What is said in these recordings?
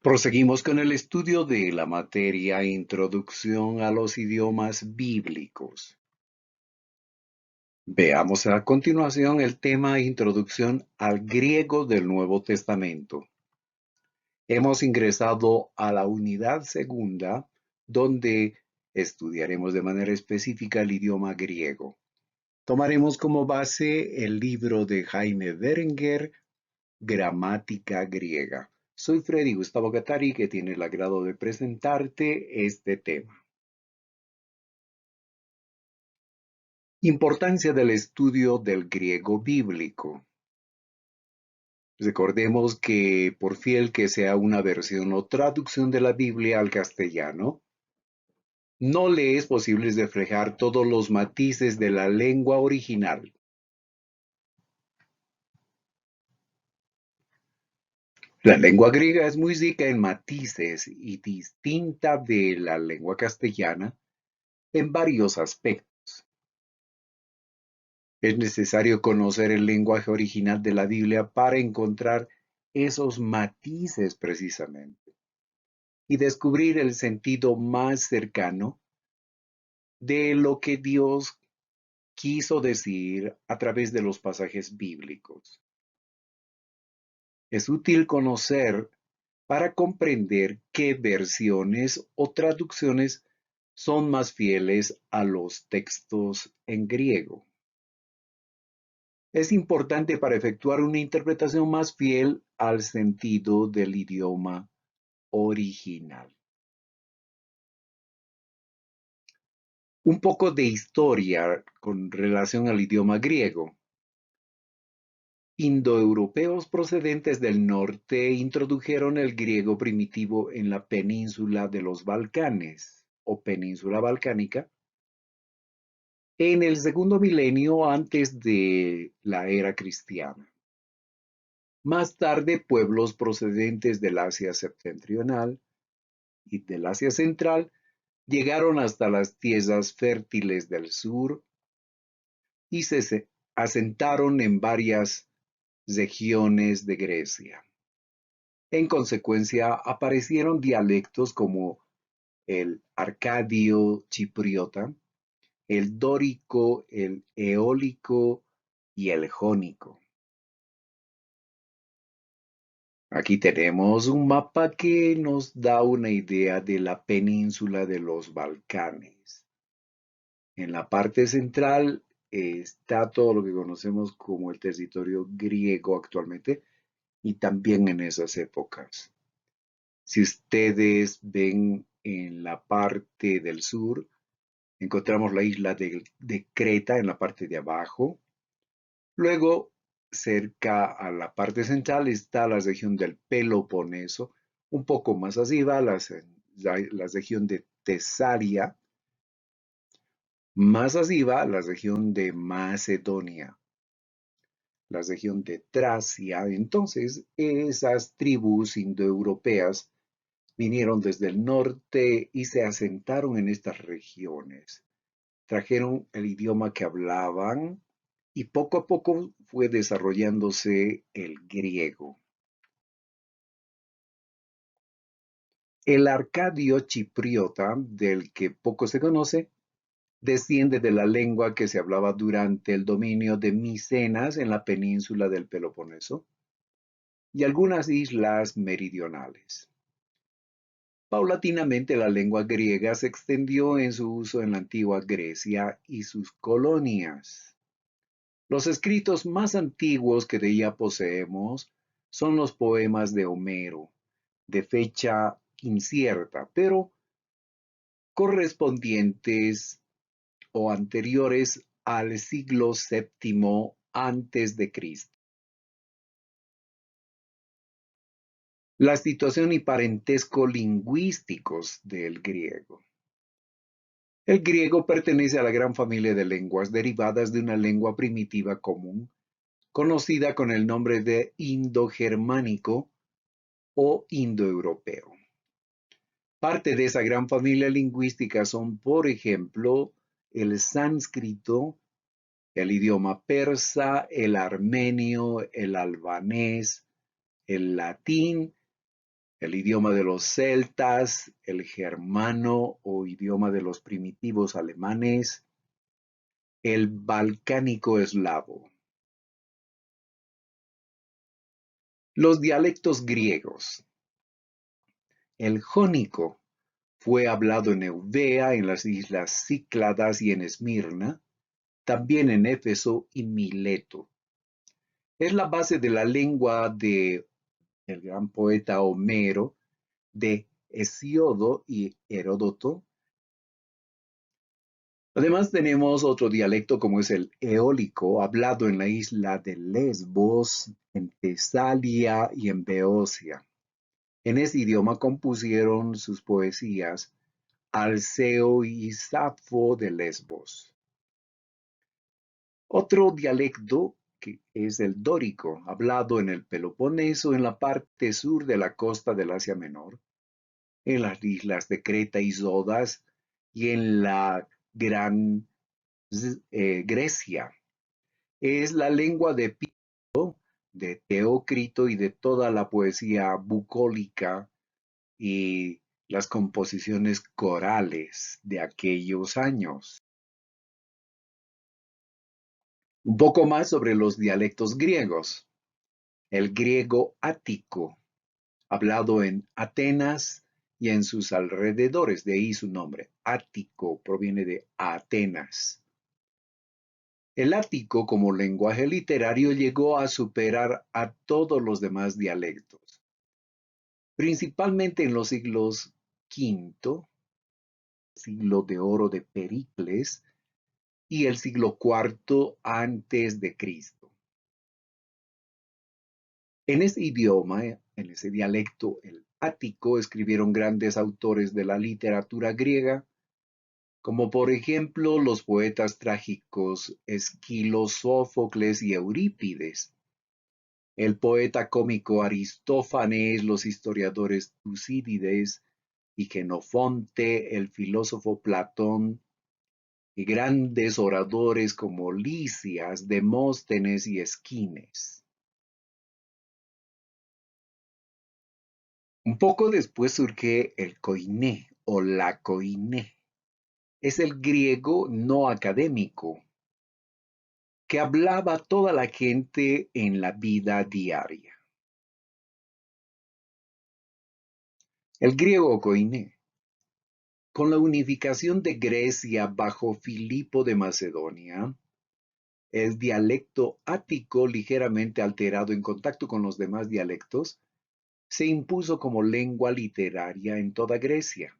Proseguimos con el estudio de la materia Introducción a los idiomas bíblicos. Veamos a continuación el tema Introducción al griego del Nuevo Testamento. Hemos ingresado a la unidad segunda, donde estudiaremos de manera específica el idioma griego. Tomaremos como base el libro de Jaime Berenguer, Gramática griega. Soy Freddy Gustavo Gattari, que tiene el agrado de presentarte este tema. Importancia del estudio del griego bíblico. Recordemos que por fiel que sea una versión o traducción de la Biblia al castellano, no le es posible reflejar todos los matices de la lengua original. La lengua griega es muy rica en matices y distinta de la lengua castellana en varios aspectos. Es necesario conocer el lenguaje original de la Biblia para encontrar esos matices precisamente y descubrir el sentido más cercano de lo que Dios quiso decir a través de los pasajes bíblicos. Es útil conocer para comprender qué versiones o traducciones son más fieles a los textos en griego. Es importante para efectuar una interpretación más fiel al sentido del idioma original. Un poco de historia con relación al idioma griego. Indoeuropeos procedentes del norte introdujeron el griego primitivo en la península de los Balcanes o península balcánica en el segundo milenio antes de la era cristiana. Más tarde, pueblos procedentes del Asia septentrional y del Asia central llegaron hasta las tierras fértiles del sur y se asentaron en varias regiones de Grecia. En consecuencia, aparecieron dialectos como el arcadio chipriota, el dórico, el eólico y el jónico. Aquí tenemos un mapa que nos da una idea de la península de los Balcanes. En la parte central está todo lo que conocemos como el territorio griego actualmente y también en esas épocas. Si ustedes ven en la parte del sur, encontramos la isla de Creta en la parte de abajo. Luego, cerca a la parte central está la región del Peloponeso. Un poco más arriba, la región de Tesalia. Más arriba, la región de Macedonia, la región de Tracia. Entonces, esas tribus indoeuropeas vinieron desde el norte y se asentaron en estas regiones. Trajeron el idioma que hablaban y poco a poco fue desarrollándose el griego. El arcadio chipriota, del que poco se conoce, desciende de la lengua que se hablaba durante el dominio de Micenas en la península del Peloponeso y algunas islas meridionales. Paulatinamente la lengua griega se extendió en su uso en la antigua Grecia y sus colonias. Los escritos más antiguos que de ella poseemos son los poemas de Homero, de fecha incierta, pero correspondientes o anteriores al siglo VII antes de Cristo. La situación y parentesco lingüísticos del griego. El griego pertenece a la gran familia de lenguas derivadas de una lengua primitiva común, conocida con el nombre de indogermánico o indoeuropeo. Parte de esa gran familia lingüística son, por ejemplo, el sánscrito, el idioma persa, el armenio, el albanés, el latín el idioma de los celtas, el germano o idioma de los primitivos alemanes, el balcánico eslavo. Los dialectos griegos. El jónico fue hablado en Eubea, en las islas Cícladas y en Esmirna, también en Éfeso y Mileto. Es la base de la lengua del gran poeta Homero, de Hesíodo y Heródoto. Además tenemos otro dialecto como es el eólico, hablado en la isla de Lesbos, en Tesalia y en Beocia. En ese idioma compusieron sus poesías Alceo y Safo de Lesbos. Otro dialecto que es el dórico, hablado en el Peloponeso, en la parte sur de la costa del Asia Menor, en las islas de Creta y Rodas y en la Gran Grecia. Es la lengua de Piro, de Teócrito y de toda la poesía bucólica y las composiciones corales de aquellos años. Un poco más sobre los dialectos griegos. El griego ático, hablado en Atenas y en sus alrededores, de ahí su nombre. Ático proviene de Atenas. El ático como lenguaje literario llegó a superar a todos los demás dialectos, principalmente en los siglos V, siglo de oro de Pericles, y el siglo IV antes de Cristo. En ese idioma, en ese dialecto, el ático, escribieron grandes autores de la literatura griega, como por ejemplo los poetas trágicos Esquilo, Sófocles y Eurípides, el poeta cómico Aristófanes, los historiadores Tucídides y Xenofonte, el filósofo Platón, y grandes oradores como Lisias, Demóstenes y Esquines. Un poco después surge el koiné o la koiné. Es el griego no académico que hablaba toda la gente en la vida diaria. El griego koiné. Con la unificación de Grecia bajo Filipo de Macedonia, el dialecto ático, ligeramente alterado en contacto con los demás dialectos, se impuso como lengua literaria en toda Grecia.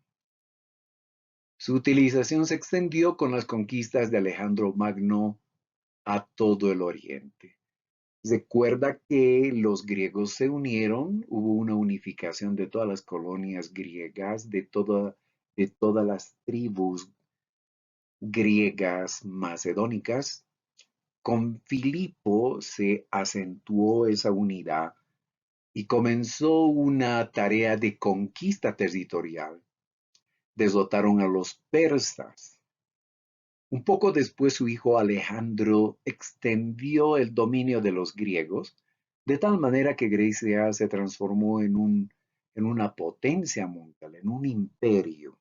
Su utilización se extendió con las conquistas de Alejandro Magno a todo el oriente. Recuerda que los griegos se unieron, hubo una unificación de todas las colonias griegas, de todas las tribus griegas macedónicas. Con Filipo se acentuó esa unidad y comenzó una tarea de conquista territorial. Derrotaron a los persas. Un poco después su hijo Alejandro extendió el dominio de los griegos, de tal manera que Grecia se transformó en una potencia mundial, en un imperio.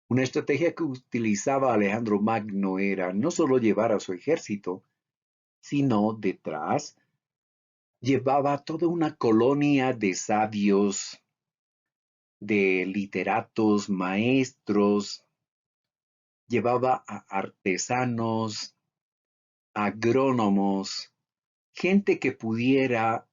Una estrategia que utilizaba Alejandro Magno era no solo llevar a su ejército, sino detrás llevaba toda una colonia de sabios, de literatos, maestros, llevaba a artesanos, agrónomos, gente que pudiera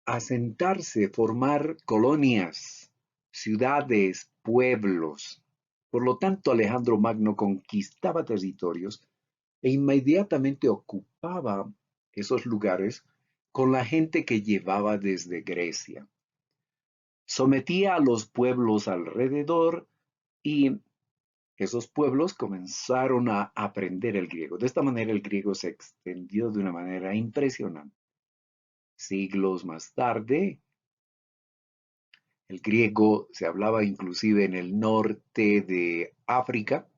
asentarse, formar colonias, ciudades, pueblos. Por lo tanto, Alejandro Magno conquistaba territorios e inmediatamente ocupaba esos lugares con la gente que llevaba desde Grecia. Sometía a los pueblos alrededor y esos pueblos comenzaron a aprender el griego. De esta manera el griego se extendió de una manera impresionante. Siglos más tarde, el griego se hablaba inclusive en el norte de África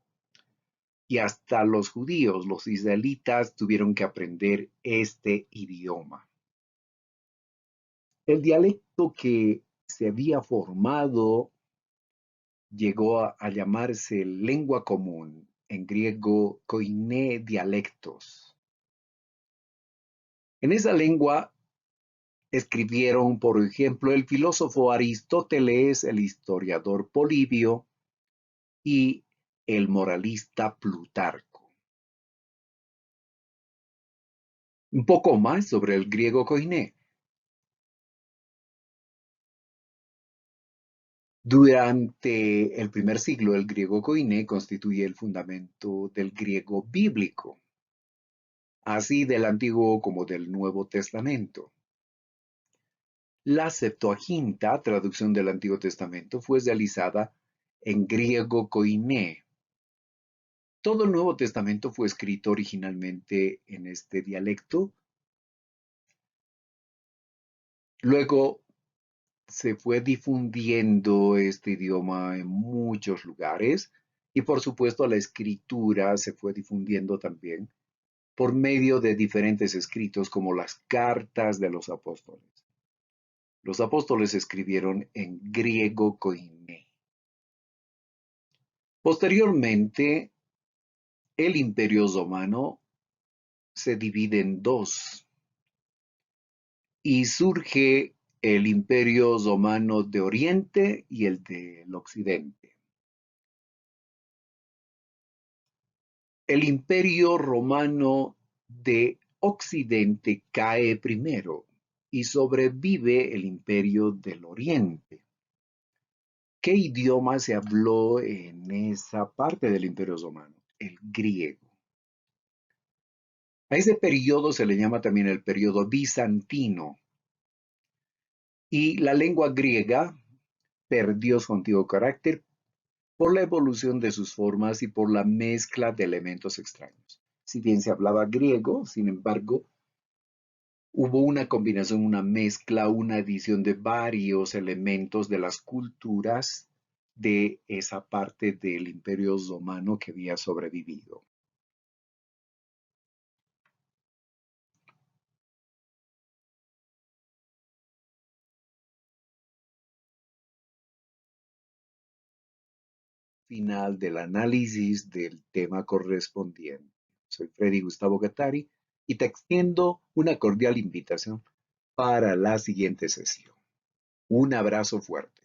y hasta los judíos, los israelitas, tuvieron que aprender este idioma. El dialecto que se había formado, llegó a llamarse lengua común, en griego koiné dialectos. En esa lengua escribieron, por ejemplo, el filósofo Aristóteles, el historiador Polibio y el moralista Plutarco. Un poco más sobre el griego koiné. Durante el primer siglo, el griego koiné constituye el fundamento del griego bíblico, así del Antiguo como del Nuevo Testamento. La Septuaginta, traducción del Antiguo Testamento, fue realizada en griego koiné. Todo el Nuevo Testamento fue escrito originalmente en este dialecto. Luego se fue difundiendo este idioma en muchos lugares y por supuesto la escritura se fue difundiendo también por medio de diferentes escritos como las cartas de los apóstoles. Los apóstoles escribieron en griego koiné. Posteriormente, el Imperio Romano se divide en dos y surge el Imperio Romano de Oriente y el del Occidente. El Imperio Romano de Occidente cae primero y sobrevive el Imperio del Oriente. ¿Qué idioma se habló en esa parte del Imperio Romano? El griego. A ese periodo se le llama también el periodo bizantino. Y la lengua griega perdió su antiguo carácter por la evolución de sus formas y por la mezcla de elementos extraños. Si bien se hablaba griego, sin embargo, hubo una combinación, una mezcla, una adición de varios elementos de las culturas de esa parte del Imperio Romano que había sobrevivido. Final del análisis del tema correspondiente. Soy Freddy Gustavo Gattari y te extiendo una cordial invitación para la siguiente sesión. Un abrazo fuerte.